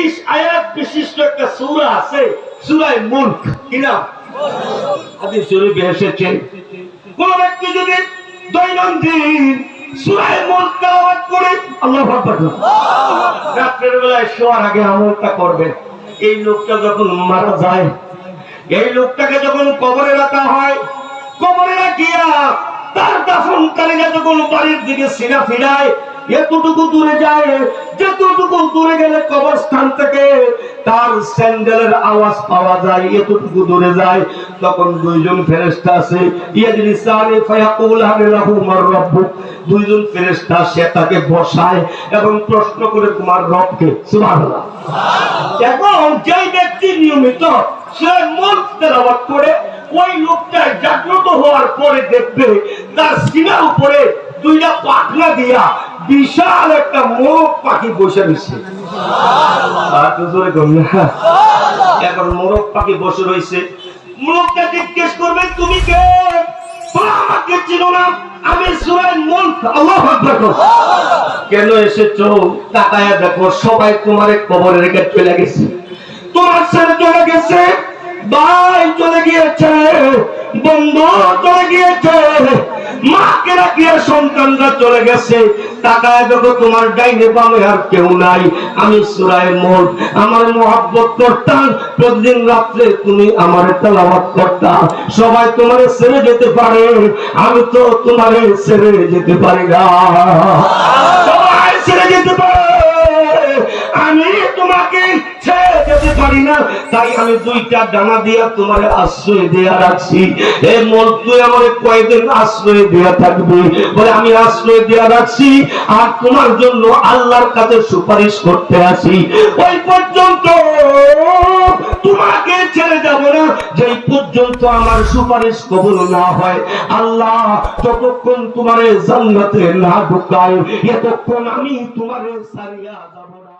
30 আয়াত বিশিষ্ট একটা সূরা আছে, সূরা মুলক। কি নাম? হাদিস শরীফে এসেছে, কোন ব্যক্তি যদি দৈনন্দিন সূরা মুলক তেলাওয়াত করে, আল্লাহু আকবার, রাতের বেলায় শোয়ার আগে আমলটা করবে। এই লোকটা যখন মারা যায়, এই লোকটাকে যখন কবরে রাখা হয়, কবরে রাখিয়া তার দাফনকারীরা যখন বাড়ির দিকে সিনা ফিরায়, এতটুকু দূরে যায়, যতটুকু দূরে গেলে কবরস্থান থেকে তার স্যান্ডেলের আওয়াজ পাওয়া যায়, এতটুকু দূরে যায়, তখন দুইজন ফেরেশতা আছে, ইয়াজলিসানি ফায়াকুলানি লাহু মার রাব্বুক, দুইজন ফেরেশতা সে তাকে বসায় এবং প্রশ্ন করে, তোমার রব কে? সুবহানাল্লাহ। এখন যেই ব্যক্তি নিয়মিত সে মুলক তেলাওয়াত করে, ওই লোকটা জাগ্রত হওয়ার পরে দেখবে তার সিনার উপরে দুইটা পাখনা দিয়া বিশাল একটা মোরগ পাখি বসে রয়েছে। এখন মোরগ পাখি বসে রয়েছে, মোরগটা জিজ্ঞেস করবে, তুমি কে? আমাকে চিনো না, আমি সূরা মুলক। আল্লাহু আকবার। কেন এসেছো? তাকায়া দেখো, সবাই তোমার কবরে রেখে চলে গেছে, তোমার ছেলে চলে গেছে, ভাই চলে গিয়েছে, বন্ধু চলে গিয়েছে, মাকে রাখিয়া সন্তানরা চলে গেছে। তাকায় দেখো তোমার ডাইনে বামে আর কেউ নাই। আমি সূরা মুলক আমার মুহাব্বত করতাম, প্রতিদিন রাত্রে তুমি আমার তেলাওয়াত করতা। সবাই তোমারে ছেড়ে যেতে পারে, আমি তো তোমারে ছেড়ে যেতে পারি না। সবাই ছেড়ে যেতে পারে, আমি তোমাকে ছেড়ে যেতে পারি না। তাই আমি দুইটা ডানা দিয়া তোমার আশ্রয় দেয়া রাখছি। এই মুলক তুই আমার কয়দিন আশ্রয় দেয়া থাকবি? বলে, আমি আশ্রয় দেয়া রাখছি, আর তোমার জন্য আল্লাহর কাছে সুপারিশ করতে আসি। ওই পর্যন্ত তোমাকে ছেড়ে যাব না, যেই পর্যন্ত আমার সুপারিশ কবুল না হয়। আল্লাহ যতক্ষণ তোমারে জান্নাতে না ঢুকায়, এতক্ষণ আমি তোমারে ছাড়িয়া যাব না।